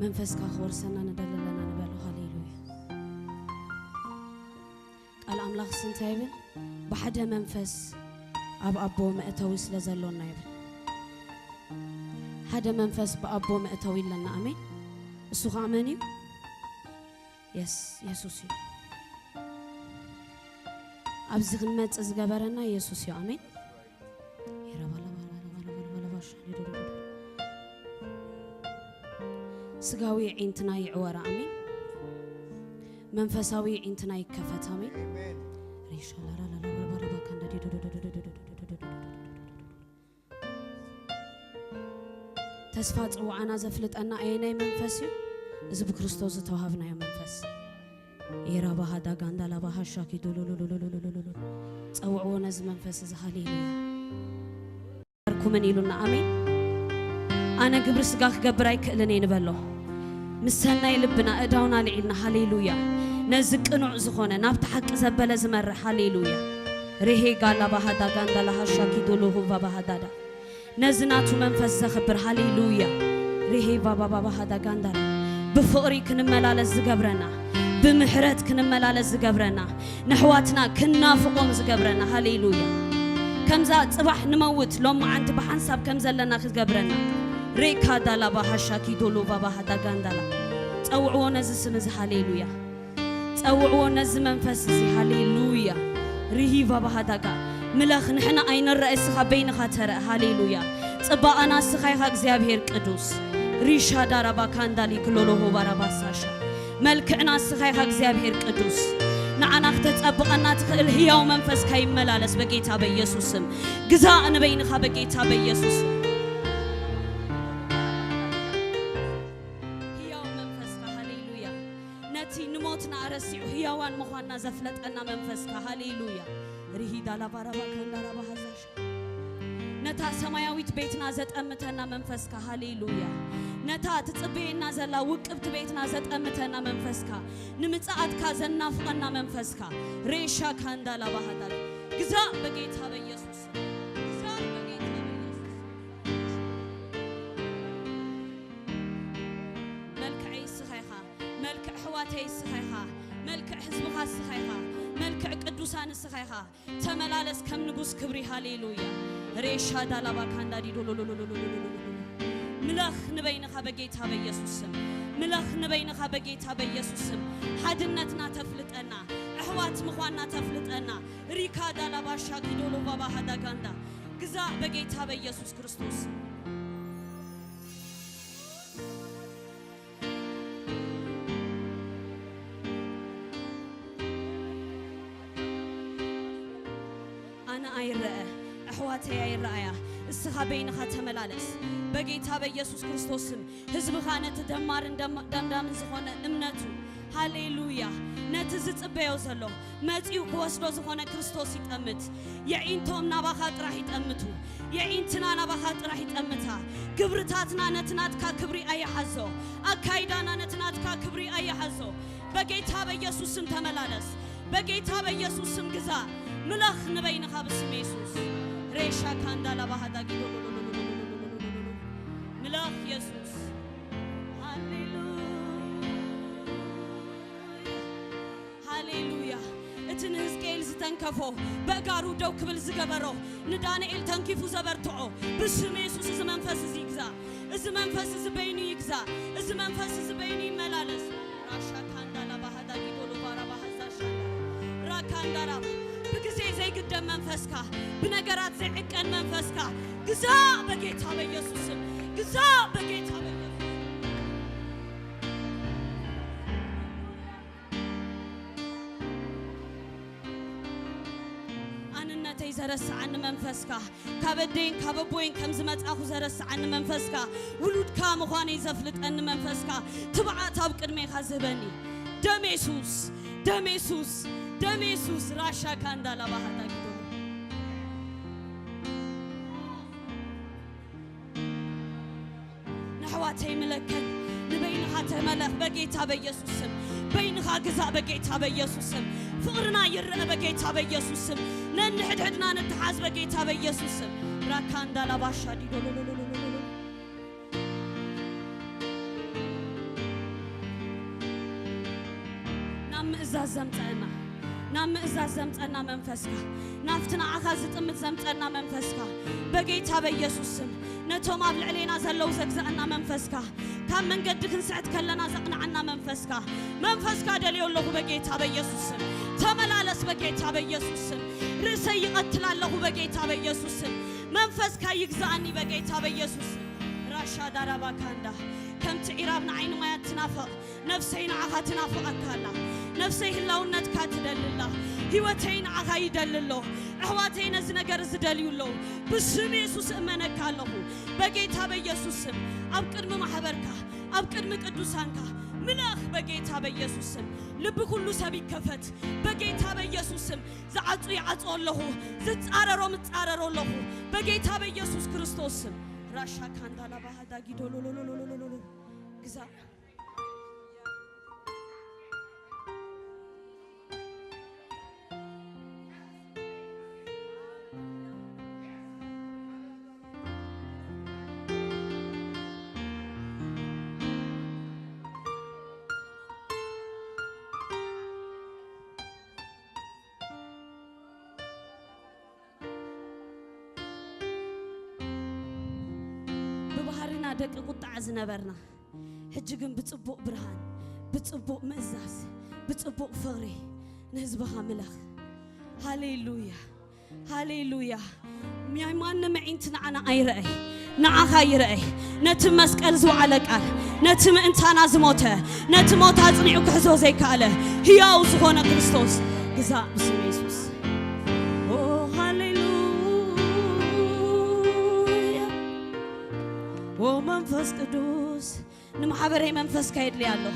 منفس كخورسنا ندللنا نبلو هاليلويا قال أملاخ سنتايبن بحدا منفس أبو مأتوي سلزلون نايبن هذا منفس بأبو مأتوي لنا أمين السوق عماني يسوسي أبزغ المات أزجبرنا يسوسي أمين سقاوي عينتنا يعورا أمين منفساوي عينتنا يكفت أمين ريش الله لا بربا كان تسفات وعنا زفلت أنا أيناي منفسي إذا بكريستوس توهبنا يا منفس يرى بهذا قندلا بهالشاكي دولولولولولولولولول توعونا ز منفس هاليلويا كمن يلونا أمين أنا قبر سقاك قبرايك لني نبلو مسنا يلبنا أداونا لعلنا هاليلويا نزك نوع زخونة نفتحك زبالة زمر هاليلويا رهي قال بهذا قندلا هالشاكي دولوه بهذا نزناتو منفس زخبر هاليلويا رهي بابا هذا قندلا بفقري كنملالس زقبرنا بمحرت كنملالس زقبرنا نحواتنا كنا فقوم زقبرنا هاليلويا كم زاد صباح نموت لما عند بحنساب كم زلنا خزقبرنا ريكا دالا بهاشاكي دولو بابا هذا قندلا توعونا زسمز هاليلويا توعونا زمنفس زي هاليلويا رهي بابا هذا ملخ نحنا أين الرئيس خبين خاطر هاليلويا صباحنا سخايخ እግዚአብሔር ቅዱስ ሪሻ ዳራባ ካንዳሊ ክሎሎሆ ባራባሳሻ መልክዕና ስኻይኻ እግዚአብሔር ቅዱስ ንዓና ከተጸብቀና ትኽእል ሕያው መንፈስ ካይመላለስ በጌታ በኢየሱስ ስም ግዛ እንበይንኻ በጌታ በኢየሱስ ስም ሕያው መንፈስ ሃሌሉያ ነቲ ንሞትና አረሲዑ ሕያዋን መዃንና ዘፍለጠና መንፈስ ሃሌሉያ ሪሂዳ ላባራባ ካንዳራ ባሃዛሽ ነታ ሰማያዊት ቤትና ዘጠምተና መንፈስካ ሃሌሉያ ነታ ትጽበየና ዘላ ውቅብት ቤትና ዘጠምተና መንፈስካ ንምጻአትካ ዘናፍቀና መንፈስካ ሬሻ ካንዳላ ባሃዳል ግዛ በጌታ በኢየሱስ ግዛ በጌታ በኢየሱስ መልክዕ ይስኻይኻ መልክዕ ሕዋተይ ይስኻይኻ መልክዕ ሕዝብኻ ይስኻይኻ መልክዕ ቅዱሳን ይስኻይኻ ተመላለስ ከም ንጉስ ክብሪ ሃሌሉያ ريشا دالا باكاندا دي ملخ نبينها بجيتها بيسوسم ملخ نبينها بجيتها بيسوسم حدنتنا تفلتنا أحوات مخواننا تفلتنا ريكا دالا باشا كيدولو بابا هذا كاندا جزاء بجيتها بيسوس كريستوس أنا أيرأ أحواتي يا الرأية السخابين خاتملالس بقيتها بيسوس كريستوسم حزب خانة دمار دم زخونة امنتو هاليلويا نتزت بيوزلو ماتيو كواسلو زخونة كريستوس يتأمت يعينتهم نباخات راح يتأمتو يعينتنا نباخات راح يتأمتها كبرتاتنا نتناتكا كبري أي حزو أكايدانا نتناتكا كبري أي حزو بقيتها بيسوسم تملالس بقيتها بيسوسم جزا ملخ نبينها باسم يسوس ريشا كاندالا بهذا كيلو ملاخ يسوع هاليلويا هاليلويا اتنهز كيل زتنكفو بقارو دو كبل زقبرو ندانئيل تنكيفو زبرتعو باسم يسوع إذا منفس يجزا إذا منفس زبيني يجزا إذا منفس زبيني ملالس راشا كاندالا بهذا كيلو بارا بهذا شالا را كاندالا بكسي زي قدام منفسكا بنقرات زي عكان منفسكا قزاء بقيتها بيسوس قزاء بقيتها بيسوس أنا نتي زرس عن منفسكا كابدين كاببوين كمزمت أخو زرس عن منفسكا ولود كامخواني زفلت أن منفسكا تبعات أبكر ميخا زبني دم يسوس دم يسوس دم يسوس راشا كاندالا بهذا كده نحواتي ملكن نبينها تملخ بقيتها بيسوسم بينها جزاء بقيتها بيسوسم فقرنا يرق بقيتها بيسوسم ننحد حدنا نتحاز بقيتها بيسوسم راكاندالا باشا دي ምእዛዝ ዘምፀና ናብ ምእዛዝ ዘምፀና መንፈስካ ናፍትና አኻዝ ጥምት ዘምፀና መንፈስካ በጌታ በኢየሱስ ስም ነቶም ኣብ ልዕሌና ዘለው ዘግዛእና መንፈስካ ካብ መንገድ ክንስዕት ከለና ዘቅናዕና መንፈስካ ደልየለሁ በጌታ በኢየሱስ ስም ተመላለስ በጌታ በኢየሱስ ስም ርዕሰይ ይቀትላለሁ በጌታ በኢየሱስ ስም መንፈስካ ይግዛእኒ በጌታ በኢየሱስ ስም ራሻ ዳራባካንዳ ከምት ኢራብና አይኑ ማያት ትናፈቅ ነፍሰይና አኻ ትናፈቅካላ ነፍሰይ ህላውነትካ ትደልላ ህይወቴን አኻ ይደልሎ አህዋቴን እዚ ነገር ዝደልዩሎ በስም ኢየሱስ እመነካለሁ በጌታ በኢየሱስ ስም ኣብ ቅድም ማህበርካ ኣብ ቅድም ቅዱሳንካ ምናኽ በጌታ በኢየሱስ ስም ልብ ሁሉ ሰብ ይከፈት በጌታ በኢየሱስ ስም ዘዓጹ ያጾለሁ ዝጻረሮ ምጻረሮለሁ በጌታ በኢየሱስ ክርስቶስ ስም ራሻ ካንዳላ ባህዳ ጊዶሎሎሎሎሎሎ ግዛ ደቂ ቁጣ ዝነበርና ሕጅግን ብጽቡቕ ብርሃን ብጽቡቕ ምእዛዝ ብጽቡቕ ፍቕሪ ንህዝብኻ ምለኽ ሃሌሉያ ሃሌሉያ ማንም መዒንቲ ንዓና ኣይረአይ ንዓኻ ይረአይ ነቲ መስቀል ዝወዓለ ቃል ነቲ ምእንታና ዝሞተ ነቲ ሞት ኣጽኒዑ ክሕዞ ዘይከኣለ ሕያው ዝኾነ ክርስቶስ ግዛእ ብስም ኢየሱስ መንፈስ ቅዱስ ንማሕበረይ መንፈስ ካይድልያለሁ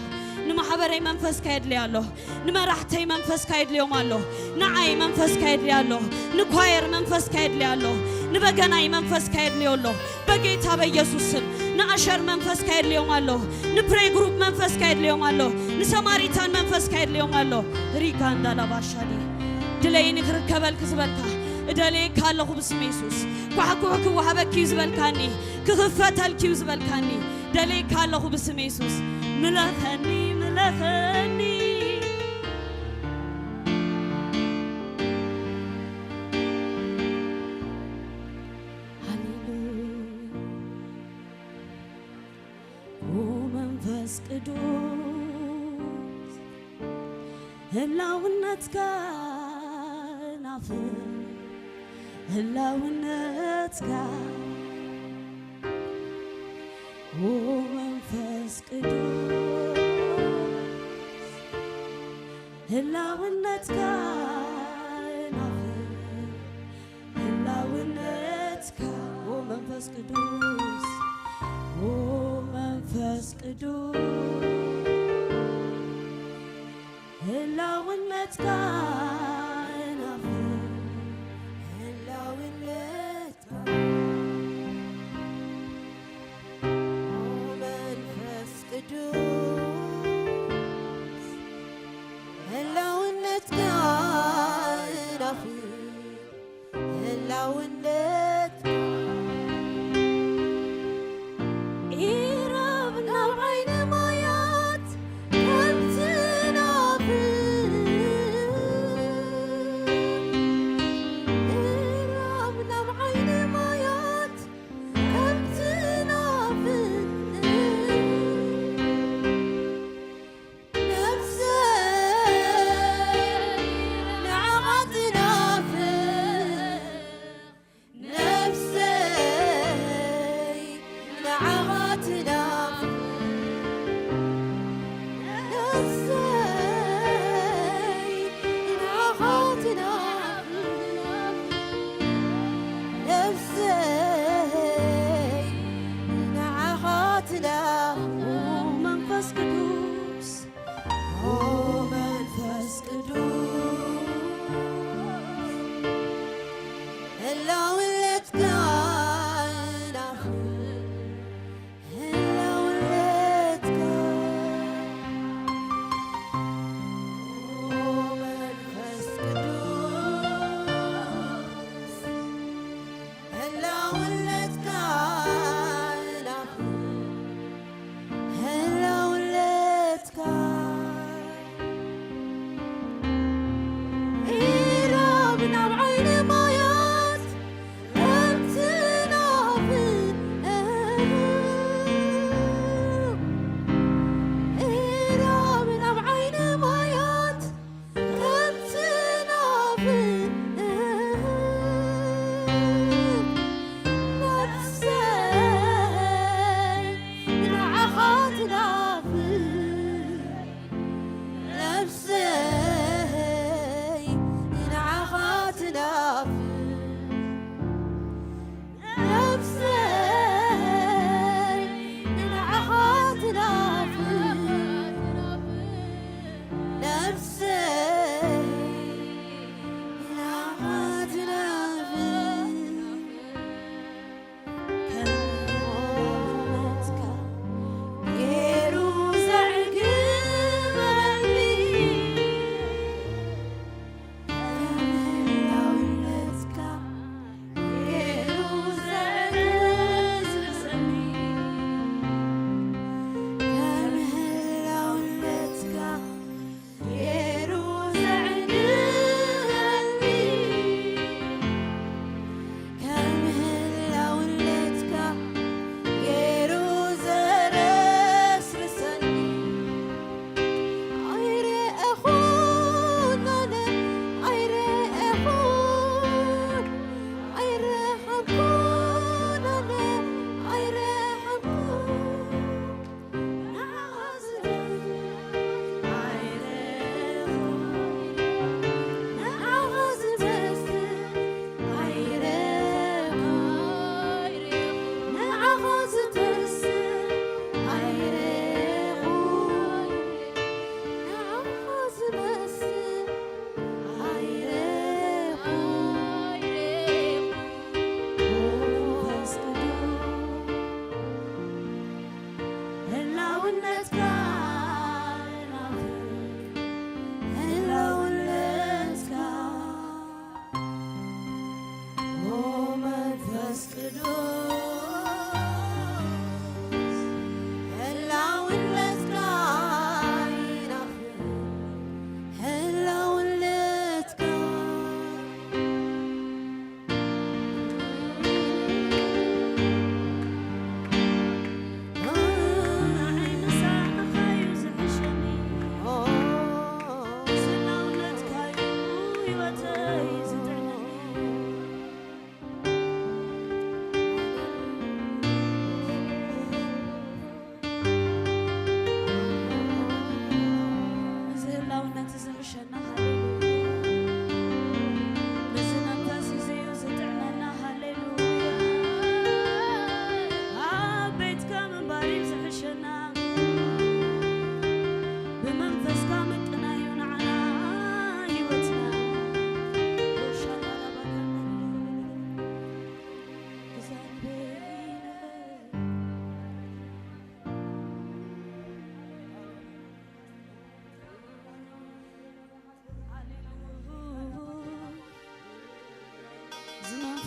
ንማሕበረይ መንፈስ ካይድልያለሁ ንመራሕተይ መንፈስ ካይድልዮማለሁ ንዓይ መንፈስ ካይድልያለሁ ንኳየር መንፈስ ካይድልያለሁ ንበገናይ መንፈስ ካይድልዮለሁ በጌታ በኢየሱስ ስም ንአሸር መንፈስ ካይድልዮማለሁ ንፕሬይ ግሩፕ መንፈስ ካይድልዮማለሁ ንሰማሪታን መንፈስ ካይድልዮማለሁ ሪጋንዳ ላባሻዲ ድለይን ክርከበልክ ዝበልካ እደለይ ካለሁ በስም ኢየሱስ ኳኩክ ወሃበክ ይዝበልካኒ ክኽፈተልክ ይዝበልካኒ ደለይ ካለሁ በስም ኢየሱስ ምለኸኒ ሃሌሉያ ኦ መንፈስ ቅዱስ ህላውነትካ ናፍ ህላውነትካ ኦ መንፈስ ቅዱስ ህላውነትካ ህላውነትካ ኦ መንፈስ ቅዱስ ኦ መንፈስ ቅዱስ ህላውነትካ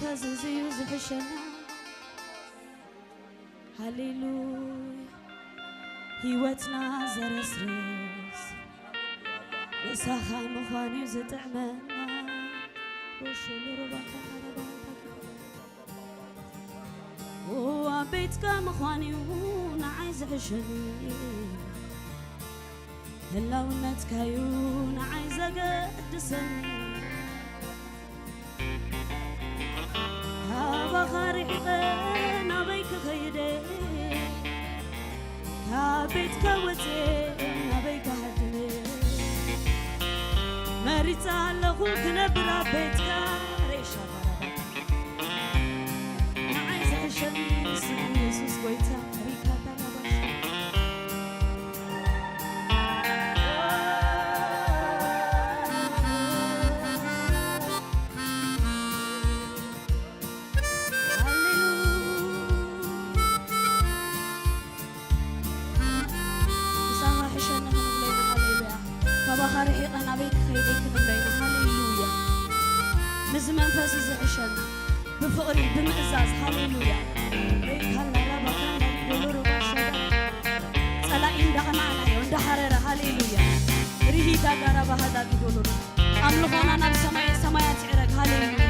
መንፈስ እዚዩ ዝሕሸና ሃሌሉያ ህይወትና ዘረስርስ ንሳኻ ምዃን እዩ ዝጥዕመና ቤትካ ምዃን እዩ ንዓይ ዝሕሸኒ ህላውነትካ እዩ ንዓይ ዘገድሰኒ ካባኻ ርሒቐ ናበይ ክኸይደ ካብ ቤትካ ወፅአ ናበይ ክሃድነ መሪፃ ኣለኹ ክነብር ኣብ ቤትካ ሬሻ ንዓይ ዝሕሸኒ ኢየሱስ ጎይታ ሪካታ ናባሽ منفس زعشان بفقري بمعزاز هاليلويا هلا ربا كان يقولوا باشا صلاين دغمانا يوم دحرر هاليلويا ريهيتا غربا هذا يقولوا املخونا ناب سمايات عرق هاليلويا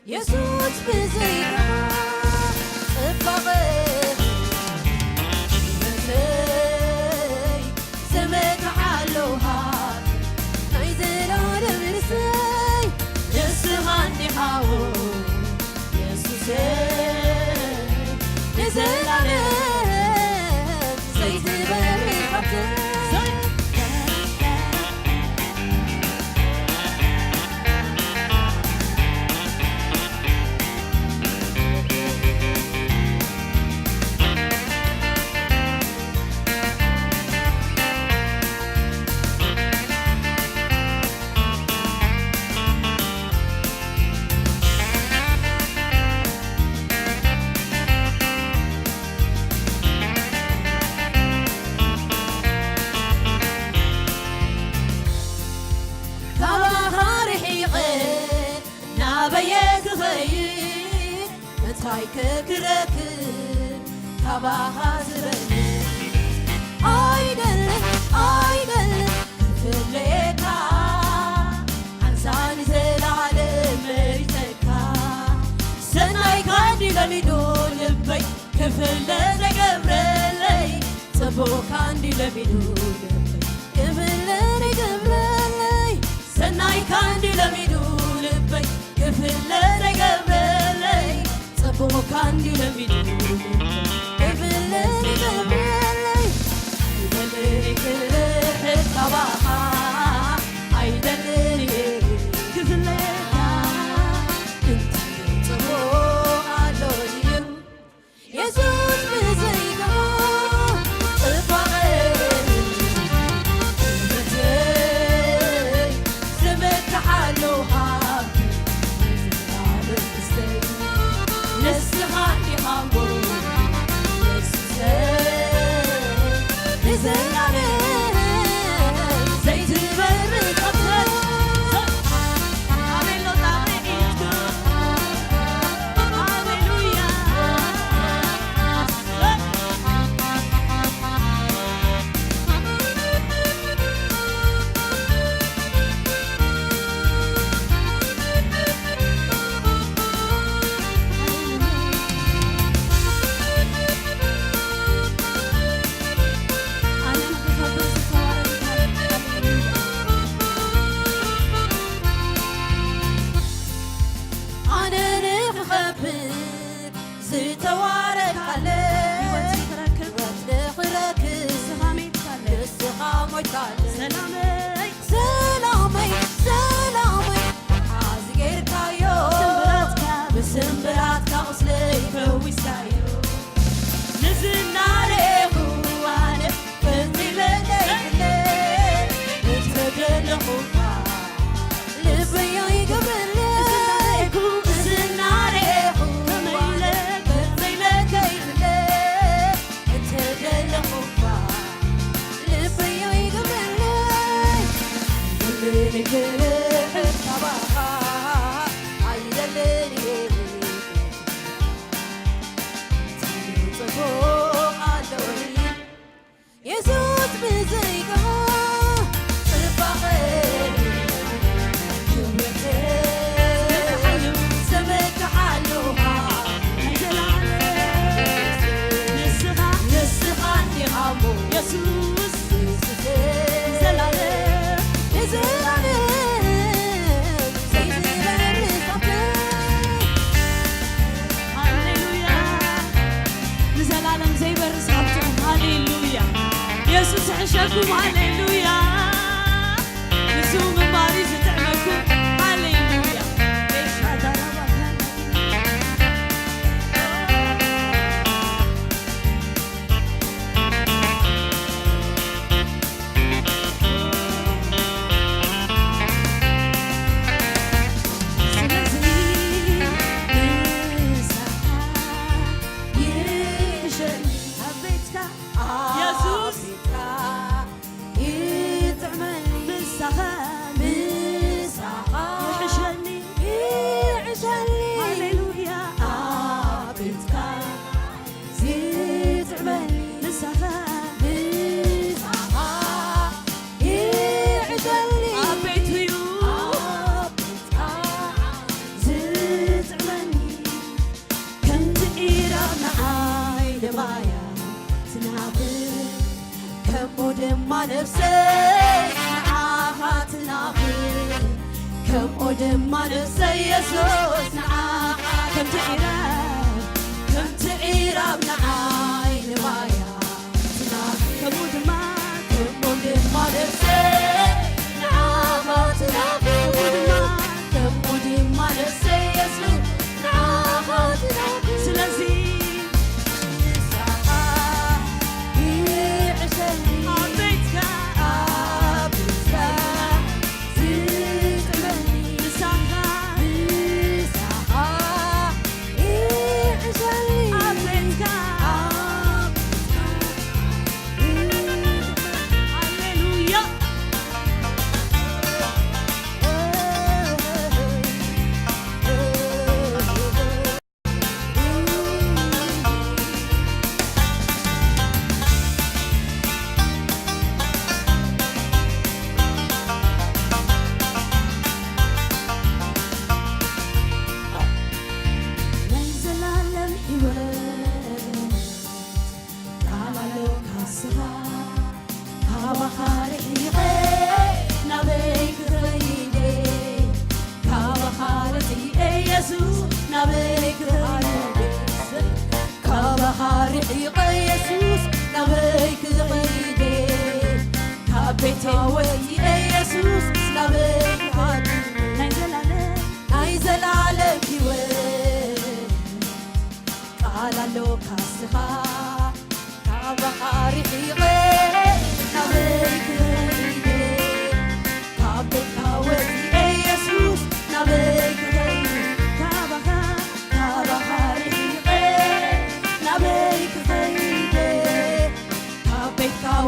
يسوع بزيها صفقه مزي سمك علوها نايزل على مرسي يسمعني حاو يسوع نزل على زيت بري حطي كركن كباها زبني أيدل كفليكا عنساني زلالة مريتكا سناي كاندي لميدو لبي كفلة قبرلي صبو كاندي لميدو لبي قبرلي سناي كاندي لميدو لبي كفلة قبرلي صبو كاندي لميدو كفلة قبرلي يدلري كرح طباها يدلري كفلة انت صبو علولي يسوع بزيكا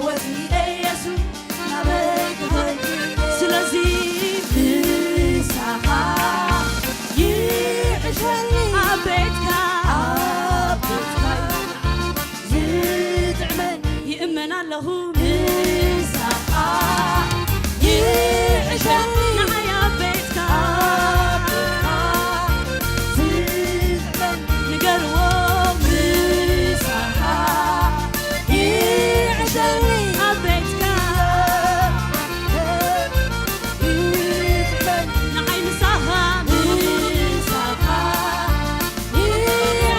was لهم مساحة يعشقني نعيا بيتك نقروا مساحة يعشقني بيتك نعي مساحة يعشقني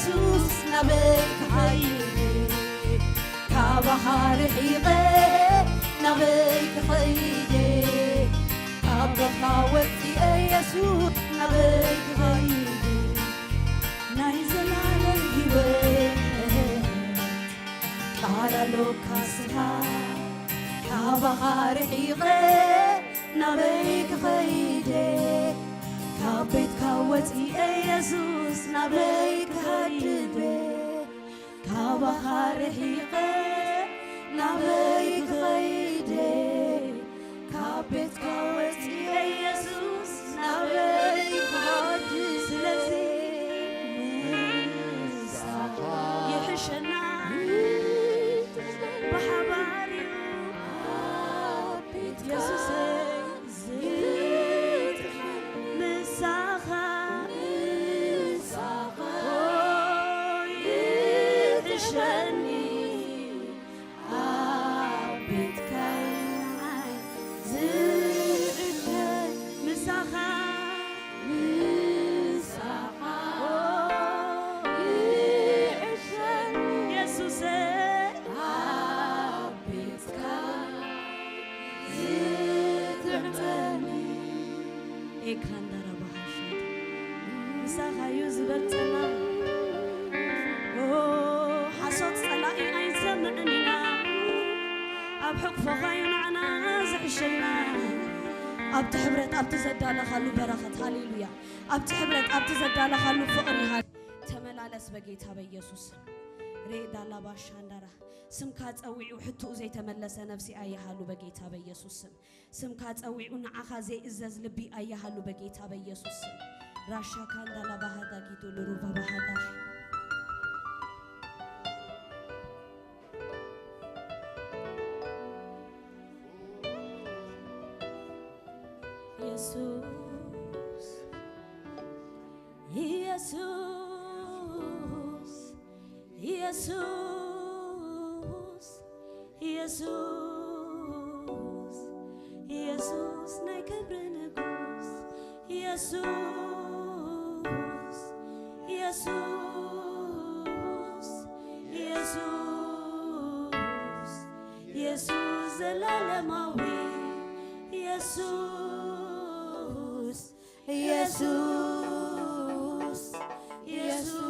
يسوس بيتك أبت حبرت أبت زدالة خلو بركة هاليلويا أبت حبرت أبت زدالة خلو فقري هال تملالس بجيت هذا يسوع ريد الله باشاندرا سمكات أوعي وحتو زي تملس نفسي أيه هالو بجيت هذا يسوع سمكات أوعي ونعخا زي إزاز لبي أيه هالو بجيت هذا يسوع راشا كان دلا بهذا جيتو لروبا بهذا ኢየሱስ ኢየሱስ ኢየሱስ ናይ ክብር ንጉስ ኢየሱስ ኢየሱስ ኢየሱስ ኢየሱስ ዘላለማዊ ኢየሱስ ኢየሱስ ኢየሱስ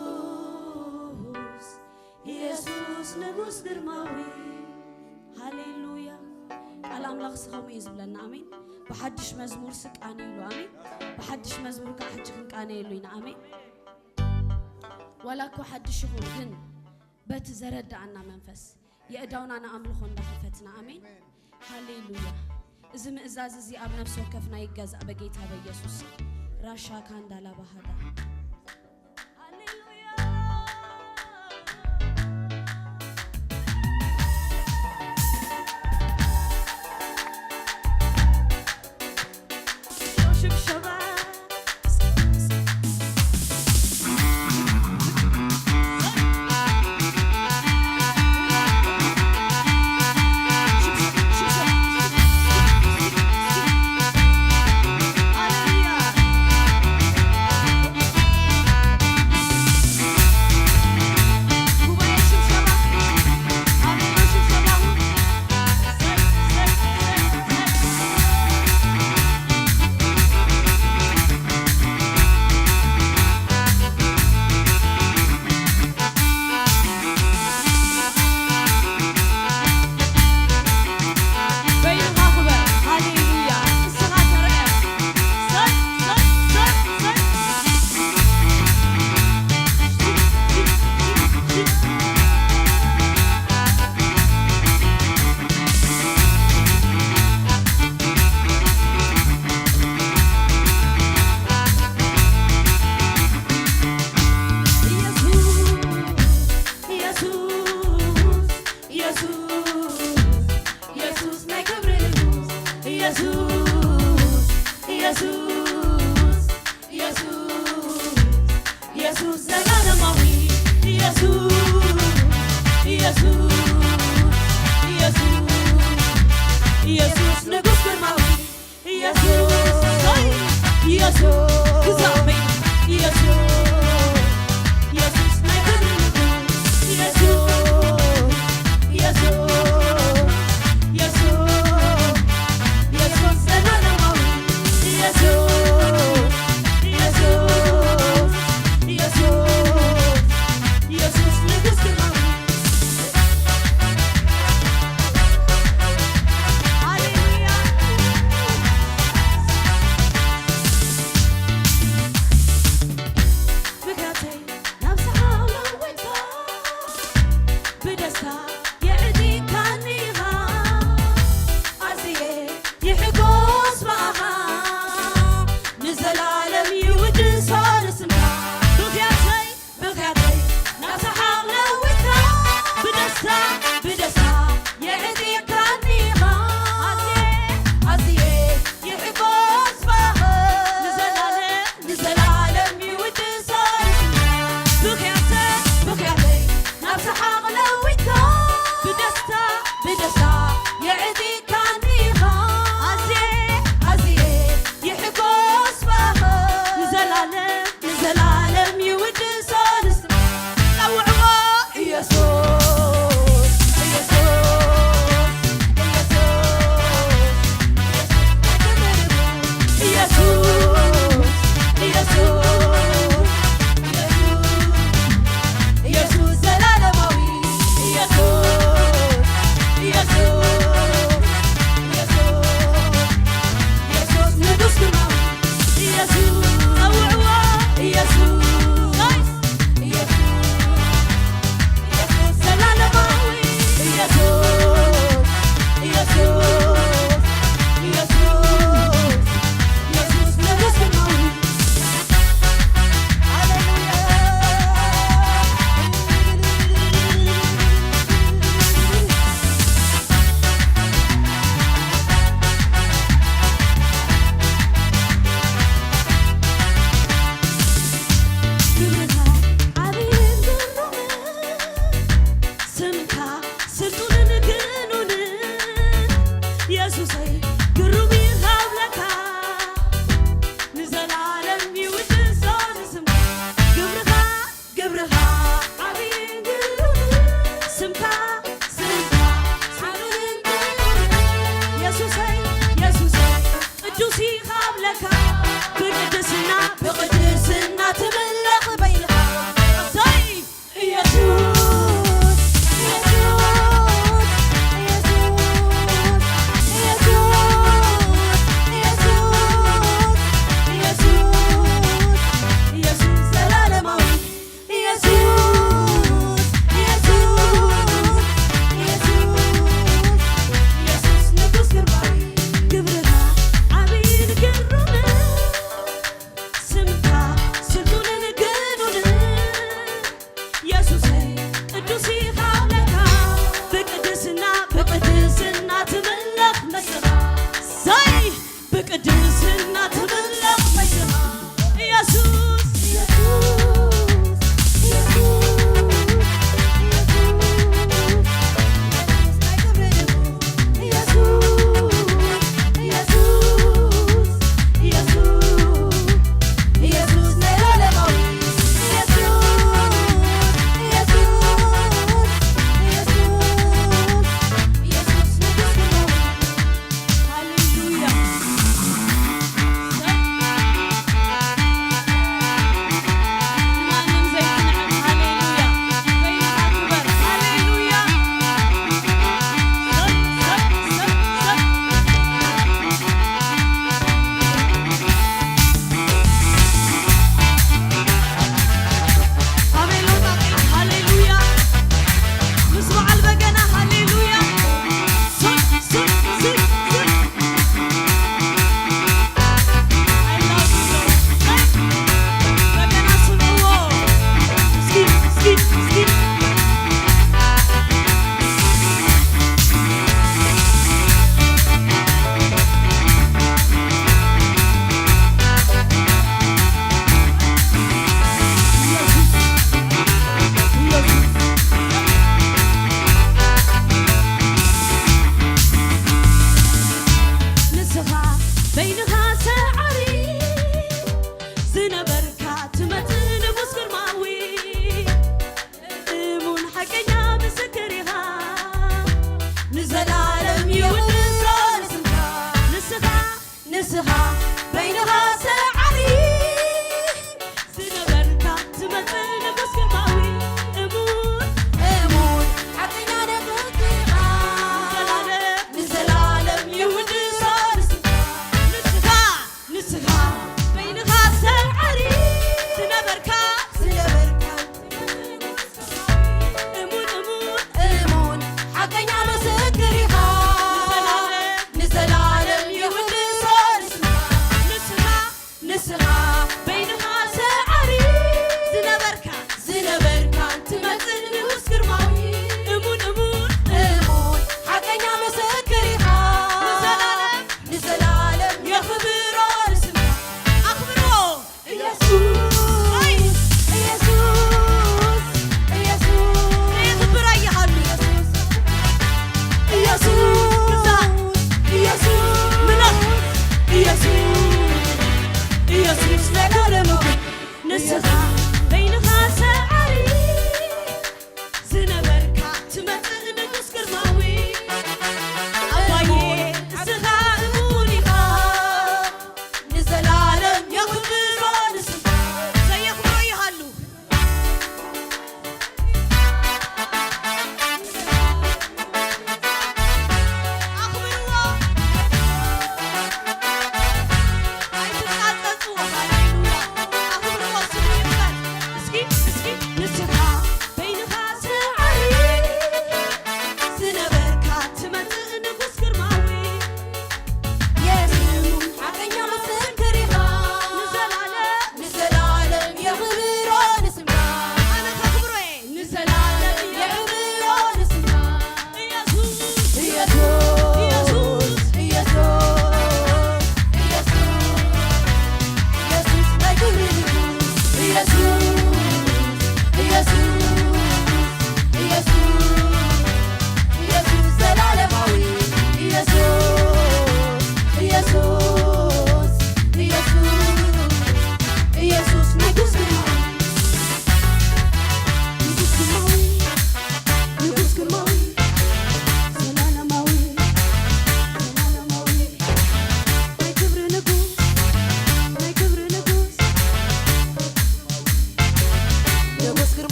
ኢየሱስ ንጉስ ግርማዊ ሃሌሉያ ቃል አምላክ ስኸሙ ይዝብለና አሜን በሐድሽ መዝሙር ስቃኔ ይሉ አሜን በሐድሽ መዝሙር ካሕጅክን ቃኔ ይሉና አሜን ወላኮ ሐድሽ ይሁን ግን በትዘረዳና መንፈስ የእዳውና አምልኮ እንደከፈትና አሜን ሃሌሉያ እዚ ምእዛዝ እዚ ኣብ ነፍስ ወከፍና ይገዛ በጌታ በኢየሱስ ራሻ ካንዳላ ባህዳ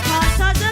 Casa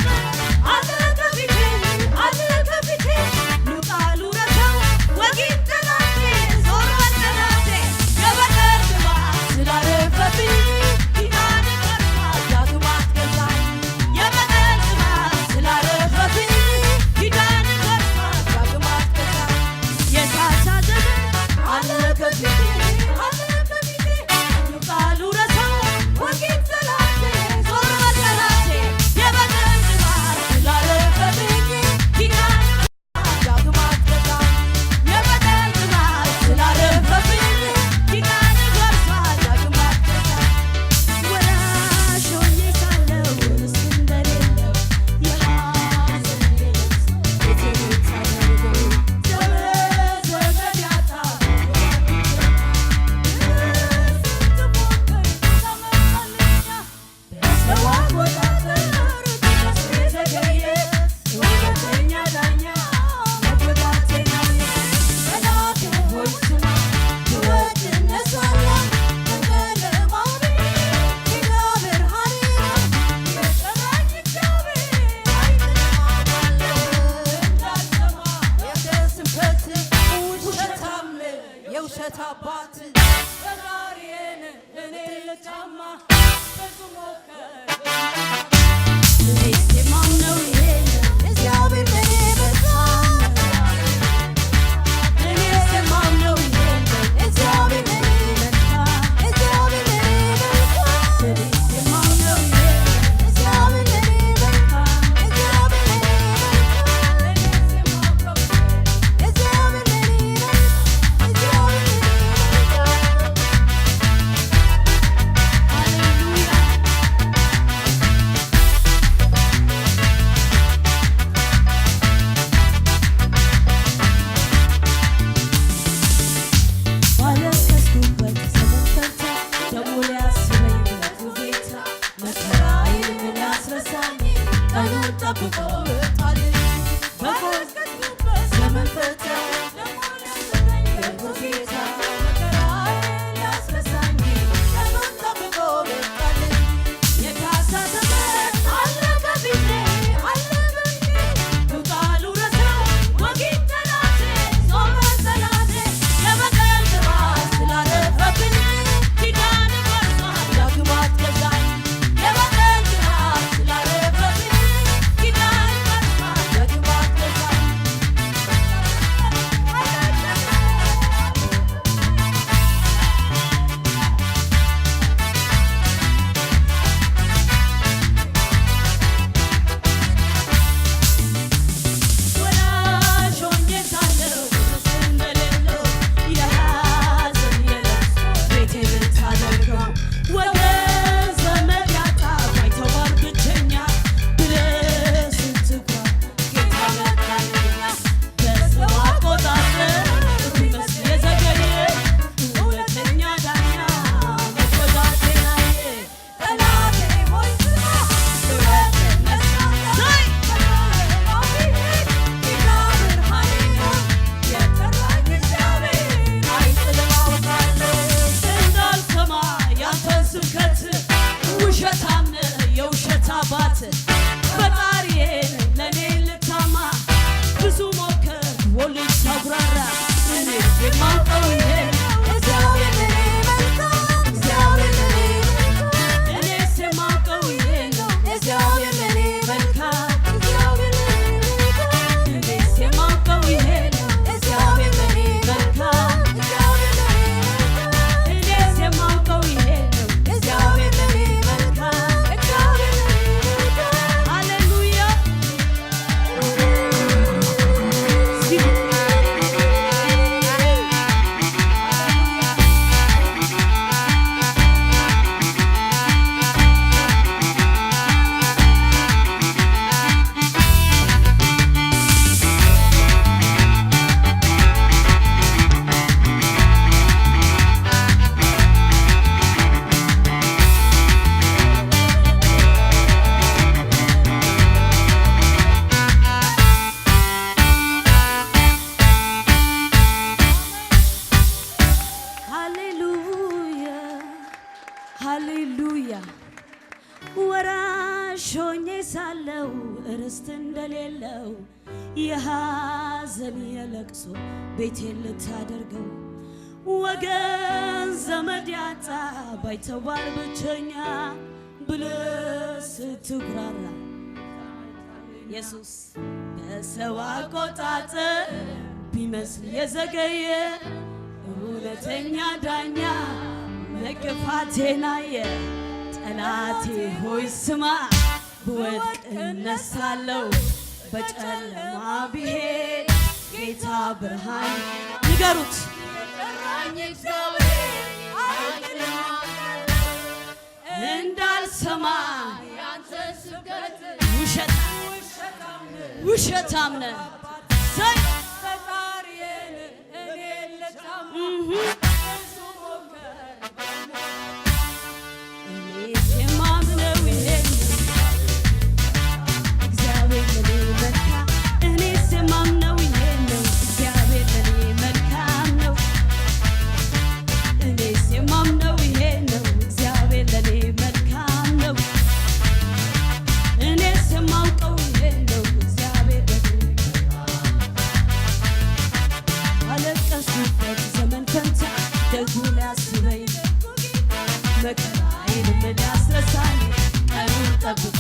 ጠብቆ ጣል በቆስበት ዘመን ፈታ የጌታ መከራዬን ሊያስረሳኝ ዘመን ጠብቆ ጣል የካሳ ዘመን አለ ከፊቴ አለ በፊቴ ሉጣሉ ረሳው ወጊት ጠላቴ ጾመ ጠላቴ የበቀል ቅባት ስላለፈብኝ ኪዳን ፈርሷል ዳግም አትገዛኝ የበቀል ቅባት ስላለፈብኝ ኪዳን ፈርሷል ዳግም አትገዛኝ ወዳጅ ሆኜ ሳለሁ ርስት እንደሌለው የሐዘን የለቅሶ ቤቴን ልታደርገው ወገን ዘመድ ያጣ ባይተዋር ብቸኛ ብለህ ስትጓዝ ጌታ መጣልኛ በሰው አቆጣጠር ቢመስል የዘገየ እውነተኛ ዳኛ መቆጣቴናዬ ጠላቴ ሆይ ስማ ስወድቅ እነሳለሁ ጌታ ብርሃኔ ነው የጠራኝ እግዚአብሔር አይጥልም አውቃለሁ እንዳልሰማ ያንተን ስብከት ውሸታም ነህ የውሸት አባት ፈጣሪዬን ለእኔ ልታማ ብዙ ሞከርኩ ወልጅ ሳጉራራ እኔ የማውቀው ይሄ እግዚአብሔር ለእኔ መልካም እግዚአብሔር ለእኔ መልካም እኔስ የማውቀው ይሄ ነው እግዚአብሔር ለእኔ መልካም እግዚአብሔር ለእኔ መልካም እኔስ የማውቀው ይሄ ነው እግዚአብሔር ለእኔ መልካም እግዚአብሔር ለእኔ መልካም እኔስ የማውቀው ይሄ ነው እግዚአብሔር ለእኔ መልካም እግዚአብሔር ለእኔ መልካም ሃሌሉያ ሃሌሉያ ሃሌሉያ ወራሽ ሆኜ ሳለሁ ርስት እንደሌለው የሐዘን የለቅሶ ቤቴን ልታደርገው ወገን ዘመድ ያጣ ባይተዋር ብቸኛ ብለህ ስትጉራራ ኢየሱስ በሰው አቆጣጠር ቢመስል የዘገየ እውነተኛ ዳኛ መገፋቴን አየ ጠላቴ ሆይ ስማ ብወድቅ እነሳለሁ በጨለማ ብሄድ ጌታ ብርሃን ንገሩት የጠራኝ እግዚአብሔር አይጥልም አውቃለሁ እንዳልሰማ ያንተን ስብከት ውሸታም ነህ ፈጣሪዬን እኔን ልታማ ብዙ ሞከርኩ እኔስ የማምነው ይሄን ነው እግዚአብሔር ለእኔ መልካም እኔስ የማምነው ይሄን ነው እግዚአብሔር ለእኔ መልካም ነው እኔስ የማምነው ይሄን ነው እግዚአብሔር ለእኔ መልካም ነው እኔስ የማውቀው ይሄን ነው እግዚአብሔር ለእኔ አለቀስኩበት ዘመን ፈንታ ደጉ ሊያስበኝ መከራዬንም ሊያስረሳኝ ቀኑን ጠብቆ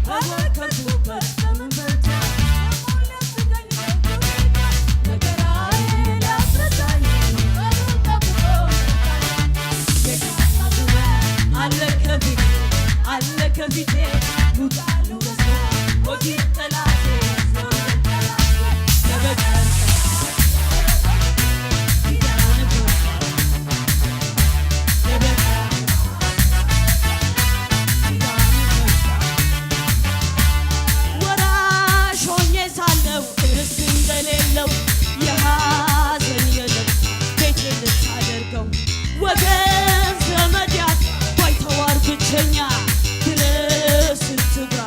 በሞከርኩበት ዘመን ፈንታ መከራዬን ሊያስረሳኝ ቀኑን ጠብቆ የካሳ ዘመን አለ ከፊቴ ሉጣሉ ረሳው ወጊት ጠላቴ ጾመ ጠላቴ የበቀል ኪዳን ፈርሷል የበቀል ኪዳን ፈርሷል ወራሽ ሆኜ ሳለሁ ርስት እንደሌለው የሐዘን የለቅሶ ቤቴን ልታደርገው ወገን ዘመድ ያጣ ባይተዋር ብቸኛ ብለህ ስትጉራ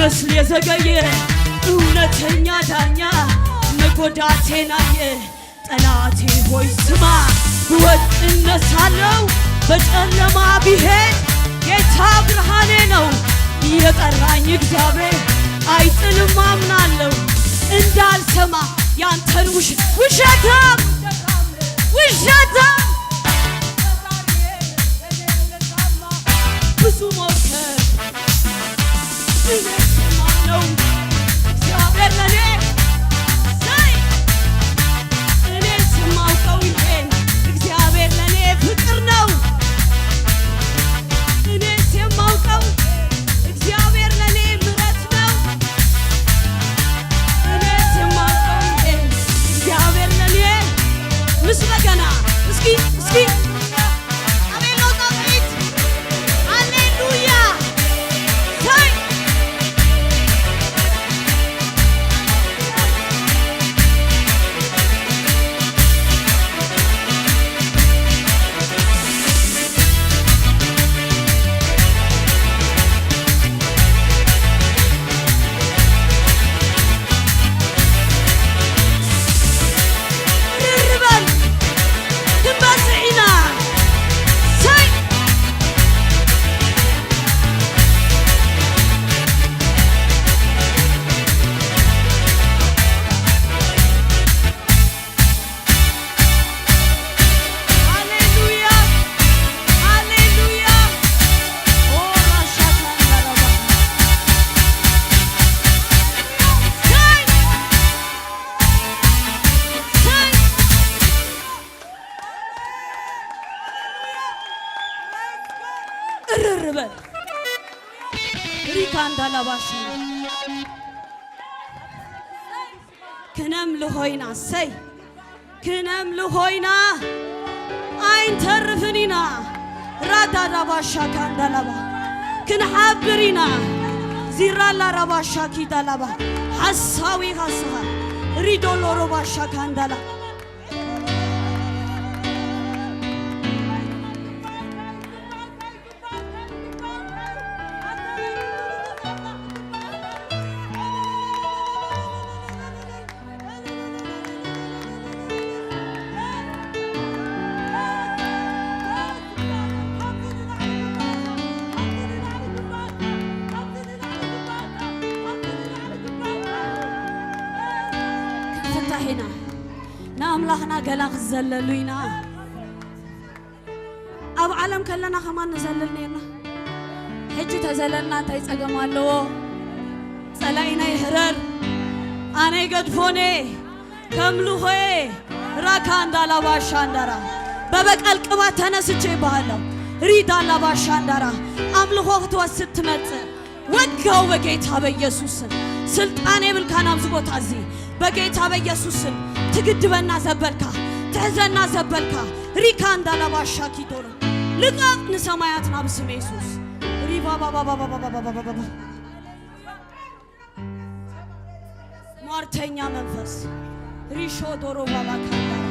ቢመስል የዘገየ እውነተኛ ዳኛ መጎዳቴን አየ። ጠላቴ ሆይ ስማ ብወድቅ እነሳለሁ በጨለማ ብሄድ ጌታ ብርሃኔ ነው። የጠራኝ እግዚአብሔር አይጥልም አምናለሁ። እንዳልሰማ ያንተን ውሸታም ብዙ ሞከር ነው እግዚአብሔር ለኔ እኔ ስማውቀው ይሄን እግዚአብሔር ለኔ ፍቅር ነው። እኔ ስማውቀው እግዚአብሔር ለኔ ምሕረት ነው። እኔ ስማውቀው ይሄን እግዚአብሔር ለኔ ምስጋና እስኪ ክነም ልሆይና አይን ተርፍኒና ራዳዳ ባሻካ እንዳላባ ክንሓብሪና ዚራላ ረባሻኪ ዳላባ ሐሳዊ ሐሳሃ ሪዶሎ ረባሻካ እንዳላ ناملاحنا قلاخ زللوينا أب عالم كلنا خمان نزللنينا حجي تزللنا تيسقمالو سلاينا يهرر أنا يقدفوني كملوهي راكان دالا باشاندارا بابك القبات تنسيجي بهالو ريدا لا باشاندارا أملوه توسط مت وقعوا بقيتها بيسوس سلطاني بالكنام زبوت عزي بقيتها بيسوس تقدبنا زبالكا تهزنا زبالكا ريكان دالا باشاكي دورو لقاق نسماياتنا بسم يسوس ريبا بابا بابا بابا بابا بابا مارتينيا منفس ريشو دورو بابا كاندارا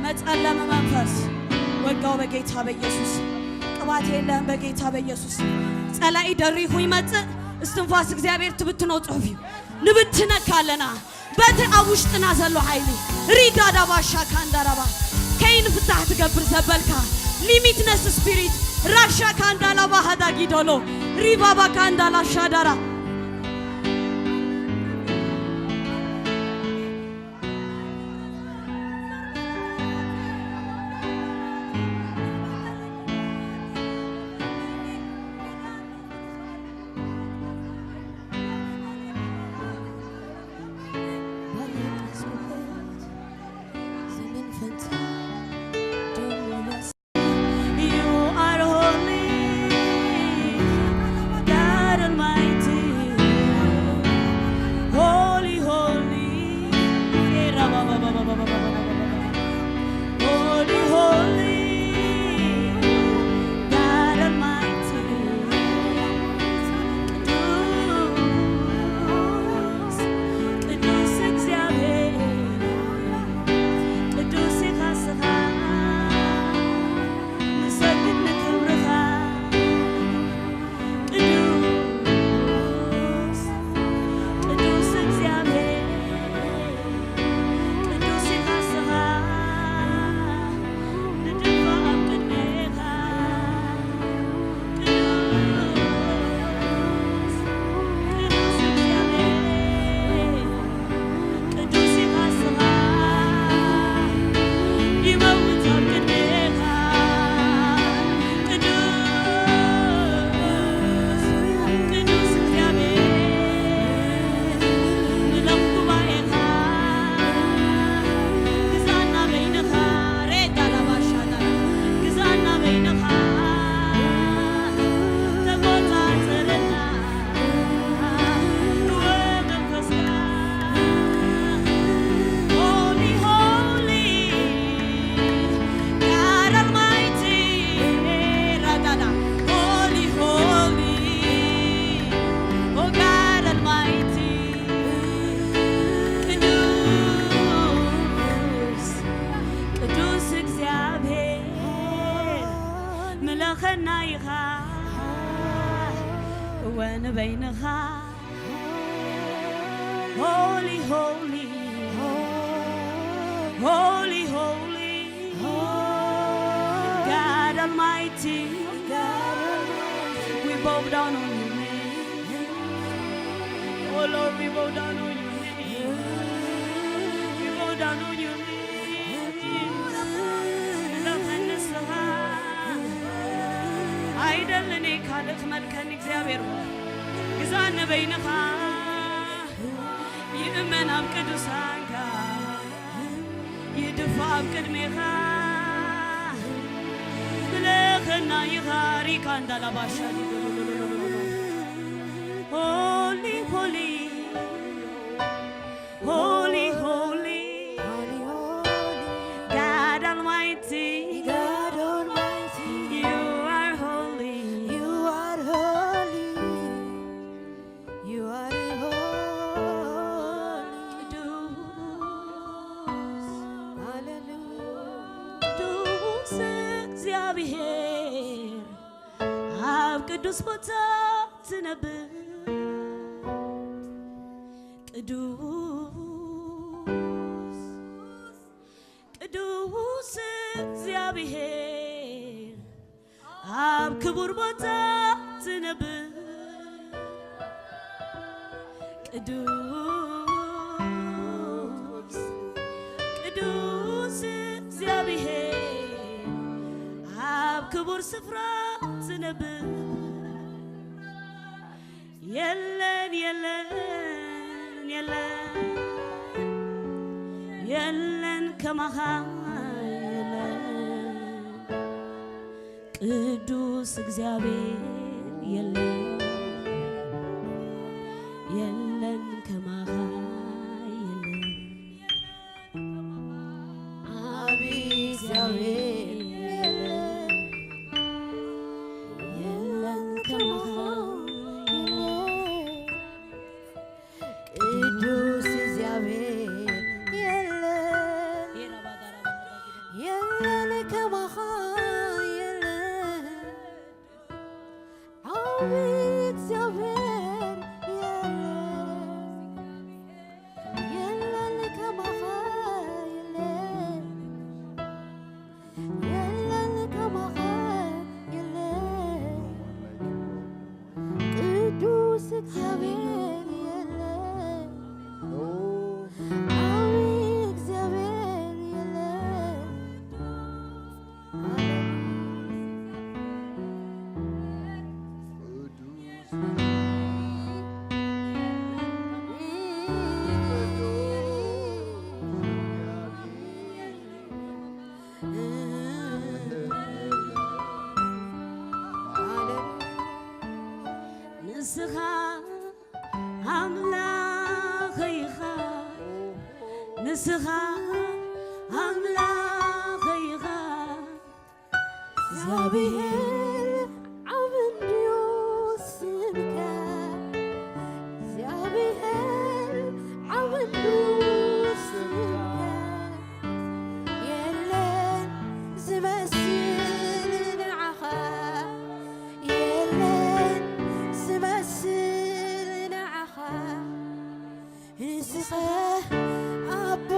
متألم منفس وقاو بقيتها بيسوس قباتي اللهم بقيتها بيسوس سألائي دري خوي مت استنفاس እግዚአብሔር ትብትነው ጽሁፊው ንብትነ ካለና በተአውሽት ናዘሉ ኃይሊ ሪዳዳ ባሻ ካንዳራባ ከይን ፍታህ ትገብር ዘበልካ ሊሚትነስ ስፒሪት ራሻ ካንዳላባ ሀዳጊ ዶሎ ሪባባ ካንዳላ ሻዳራ You are holy, God Almighty. when Beinaha. Holy, holy, holy, holy, God Almighty. We bow down on your name. Oh Lord, we bow down on your name. We bow down on your name. አይደለኔ ካልክ መልከን እግዚአብሔር ግዛነ በይነኻ ይእመናብ ቅዱሳን ጋር ይድፋብ ቅድሜኻ ብለኸና ይኻሪ ካንዳላባሻ holy holy holy holy God Almighty. ቅዱስ ቦታ ትነብር ቅዱስ እግዚአብሔር አብ ክቡር ቦታ ትነብር ቅዱስ እግዚአብሔር አብ ክቡር ስፍራ ትነብር የለን የለን የለን የለን ከመሃል የለን ቅዱስ እግዚአብሔር የለን የለን ከመሃል የለን አብ እግዚአብሔር የለን ከመሃል ንስኻ አምላኸይኻ ንስኻ አምላኸይኻ እግዚአብሔር አብንዲዮ ስምከ እግዚአብሔር አብንዲዮ ስምከ የለን ዝመስል ንዓኻ የለን ዝመስል ንዓኻ ንስኻ አቦ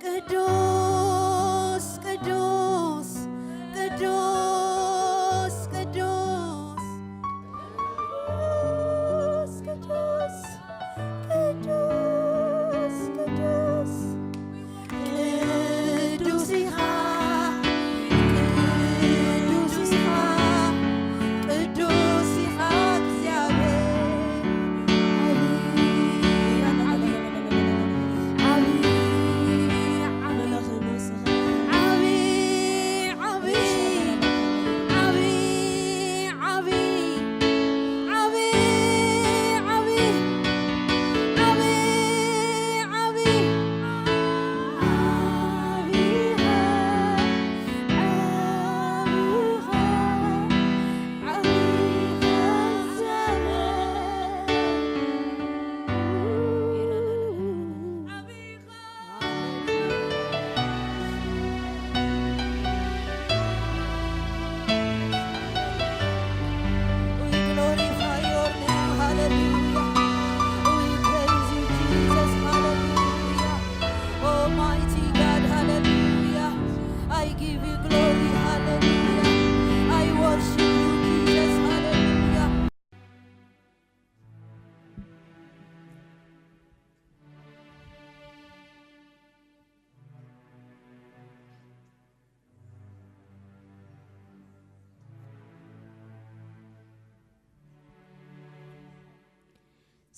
ቅዱስ ቅዱስ ቅዱስ ቅዱስ ቅዱስ ቅዱስ ቅዱስ ቅዱስ ኢኻ ቅዱስ ኢኻ ቅዱስ ኢኻ እግዚአብሔር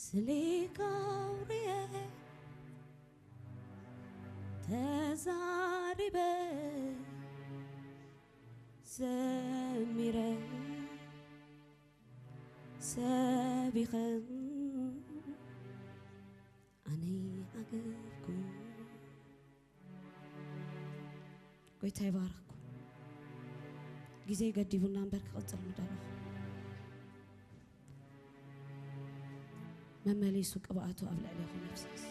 ስሊካውሪየ ተዛሪበ ዘሚረ ሰቢኸ ኣነ ኣገልኩ ጎይታ ይባርክኩ ጊዜ ገዲቡና እምበር ክቕፅል ምደለኹ መመሊሱ ቅብኣቱ ኣብ ልዕሊኹም ይፍሰስ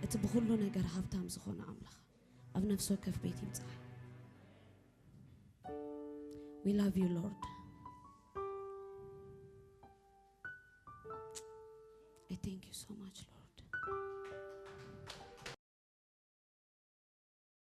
እቲ ብኩሉ ነገር ሃብታም ዝኾነ ኣምላኽ ኣብ ነፍሲ ወከፍ ቤት ይምፅሕ We love you, Lord. I thank you so much, Lord.